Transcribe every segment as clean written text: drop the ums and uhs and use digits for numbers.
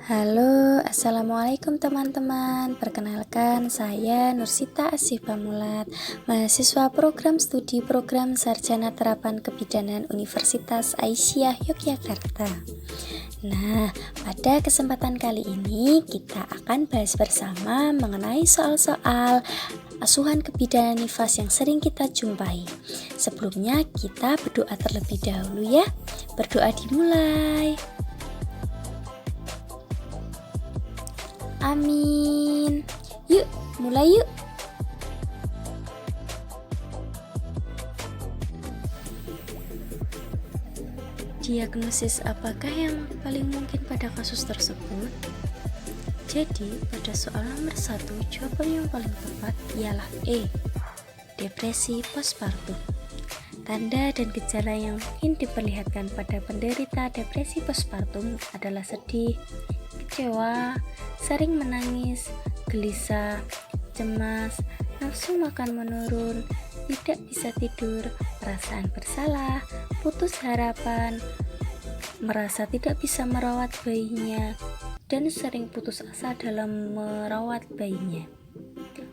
Halo, assalamualaikum teman-teman. Perkenalkan, saya Nursita Asih Pamulat, mahasiswa program studi program Sarjana Terapan Kebidanan Universitas Aisyah Yogyakarta. Nah, pada kesempatan kali ini kita akan bahas bersama mengenai soal-soal asuhan kebidanan nifas yang sering kita jumpai. Sebelumnya kita berdoa terlebih dahulu ya. Berdoa dimulai. Amin. Yuk, mulai yuk. Diagnosis apakah yang paling mungkin pada kasus tersebut? Jadi, pada soal nomor 1, jawaban yang paling tepat ialah E. Depresi postpartum. Tanda dan gejala yang mungkin diperlihatkan pada penderita depresi postpartum adalah sedih, kecewa, sering menangis, gelisah, cemas, nafsu makan menurun, tidak bisa tidur, perasaan bersalah, putus harapan, merasa tidak bisa merawat bayinya, dan sering putus asa dalam merawat bayinya.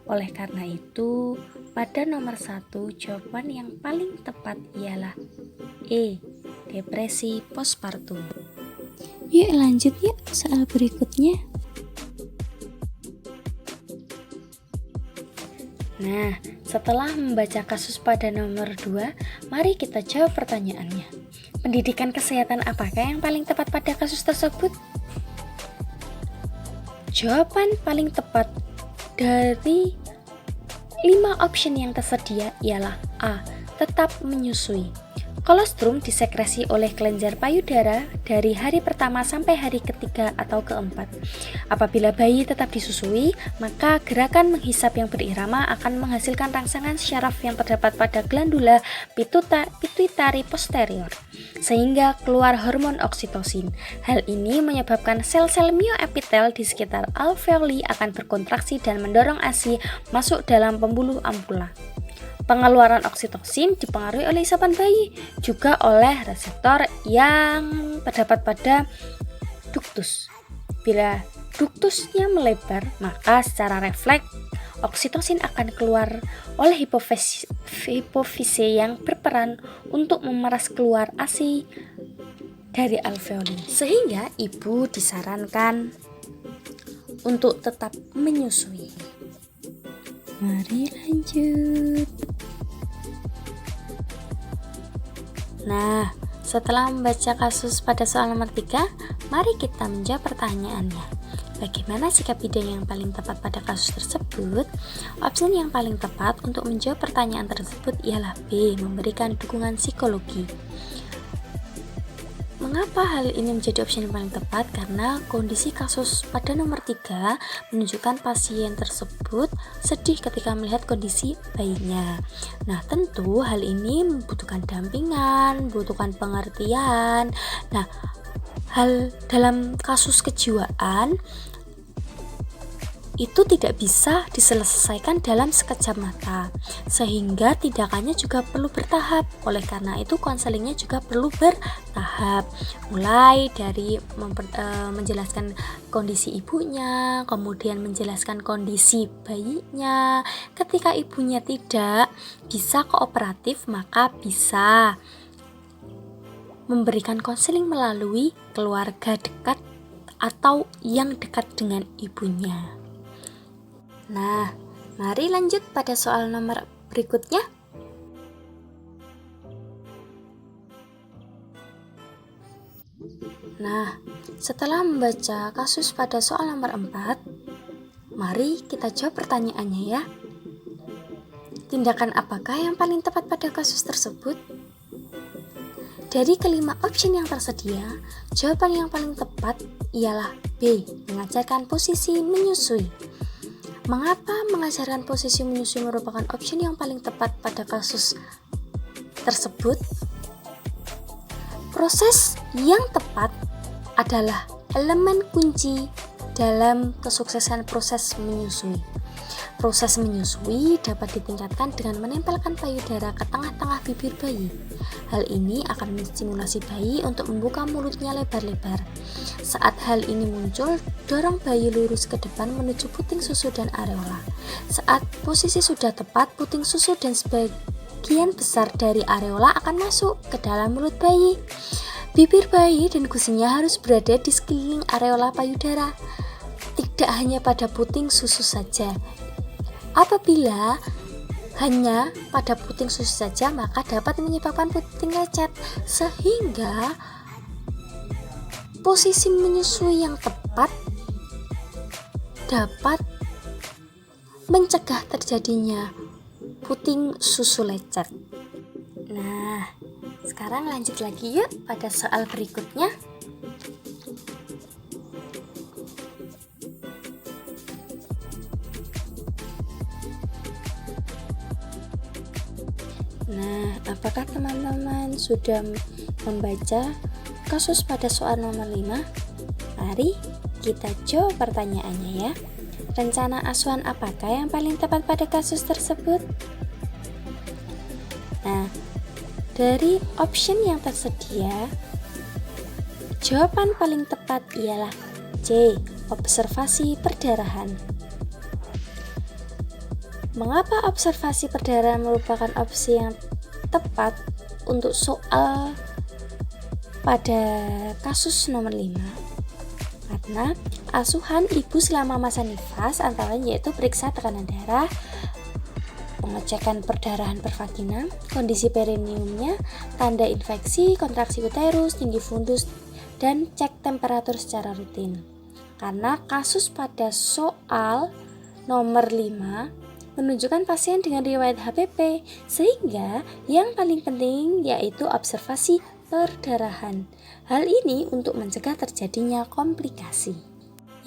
Oleh karena itu, pada nomor 1, jawaban yang paling tepat ialah E. Depresi postpartum. Yuk lanjut yuk soal berikutnya. Nah, setelah membaca kasus pada nomor 2, mari kita jawab pertanyaannya. Pendidikan kesehatan apakah yang paling tepat pada kasus tersebut? Jawaban paling tepat dari 5 option yang tersedia ialah A. Tetap menyusui. Kolostrum disekresi oleh kelenjar payudara dari hari pertama sampai hari ketiga atau keempat. Apabila bayi tetap disusui, maka gerakan menghisap yang berirama akan menghasilkan rangsangan syaraf yang terdapat pada glandula pituitari posterior, sehingga keluar hormon oksitosin. Hal ini menyebabkan sel-sel myoepitel di sekitar alveoli akan berkontraksi dan mendorong ASI masuk dalam pembuluh ampula. Pengeluaran oksitosin dipengaruhi oleh isapan bayi, juga oleh reseptor yang terdapat pada duktus. Bila duktusnya melebar, maka secara refleks oksitosin akan keluar oleh hipofise yang berperan untuk memeras keluar ASI dari alveoli. Sehingga ibu disarankan untuk tetap menyusui. Mari lanjut. Nah, setelah membaca kasus pada soal nomor 3, mari kita menjawab pertanyaannya. Bagaimana sikap bidan yang paling tepat pada kasus tersebut? Opsi yang paling tepat untuk menjawab pertanyaan tersebut ialah B. Memberikan dukungan psikologi. Mengapa hal ini menjadi opsi yang paling tepat? Karena kondisi kasus pada nomor 3 menunjukkan pasien tersebut sedih ketika melihat kondisi bayinya. Nah, tentu hal ini membutuhkan dampingan, membutuhkan pengertian. Nah, hal dalam kasus kejiwaan itu tidak bisa diselesaikan dalam sekejap mata, sehingga tindakannya juga perlu bertahap. Oleh karena itu konselingnya juga perlu bertahap, mulai dari menjelaskan kondisi ibunya, kemudian menjelaskan kondisi bayinya. Ketika ibunya tidak bisa kooperatif, maka bisa memberikan konseling melalui keluarga dekat atau yang dekat dengan ibunya. Nah, mari lanjut pada soal nomor berikutnya. Nah, setelah membaca kasus pada soal nomor 4, mari kita jawab pertanyaannya ya. Tindakan apakah yang paling tepat pada kasus tersebut? Dari kelima option yang tersedia, jawaban yang paling tepat ialah B. Mengajarkan posisi menyusui. Mengapa mengajarkan posisi menyusui merupakan opsi yang paling tepat pada kasus tersebut? Proses yang tepat adalah elemen kunci dalam kesuksesan proses menyusui. Proses menyusui dapat ditingkatkan dengan menempelkan payudara ke tengah-tengah bibir bayi. Hal ini akan menstimulasi bayi untuk membuka mulutnya lebar-lebar. Saat hal ini muncul, dorong bayi lurus ke depan menuju puting susu dan areola. Saat posisi sudah tepat, puting susu dan sebagian besar dari areola akan masuk ke dalam mulut bayi. Bibir bayi dan gusinya harus berada di sekeliling areola payudara, tidak hanya pada puting susu saja. Apabila hanya pada puting susu saja, maka dapat menyebabkan puting lecet, sehingga posisi menyusui yang tepat dapat mencegah terjadinya puting susu lecet. Nah, sekarang lanjut lagi yuk pada soal berikutnya. Nah, apakah teman-teman sudah membaca kasus pada soal nomor 5? Mari kita jawab pertanyaannya ya. Rencana asuhan apakah yang paling tepat pada kasus tersebut? Nah, dari option yang tersedia, jawaban paling tepat ialah C, observasi perdarahan. Mengapa observasi perdarahan merupakan opsi yang tepat untuk soal pada kasus nomor 5? Karena asuhan ibu selama masa nifas antara lain yaitu periksa tekanan darah, pengecekan perdarahan per vagina, kondisi perineumnya, tanda infeksi, kontraksi uterus, tinggi fundus, dan cek temperatur secara rutin. Karena kasus pada soal nomor 5 menunjukkan pasien dengan riwayat HPP, sehingga yang paling penting yaitu observasi perdarahan. Hal ini untuk mencegah terjadinya komplikasi.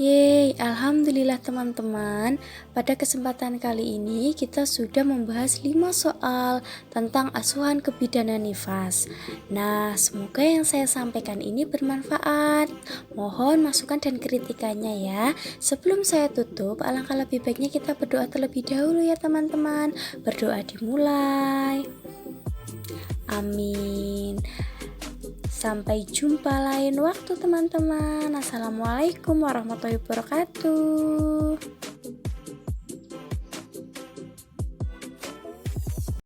Yeay, alhamdulillah teman-teman. Pada kesempatan kali ini kita sudah membahas 5 soal tentang asuhan kebidanan nifas. Nah, semoga yang saya sampaikan ini bermanfaat. Mohon masukan dan kritikannya ya. Sebelum saya tutup, alangkah lebih baiknya kita berdoa terlebih dahulu ya teman-teman. Berdoa dimulai. Amin. Sampai jumpa lain waktu teman-teman. Assalamualaikum warahmatullahi wabarakatuh.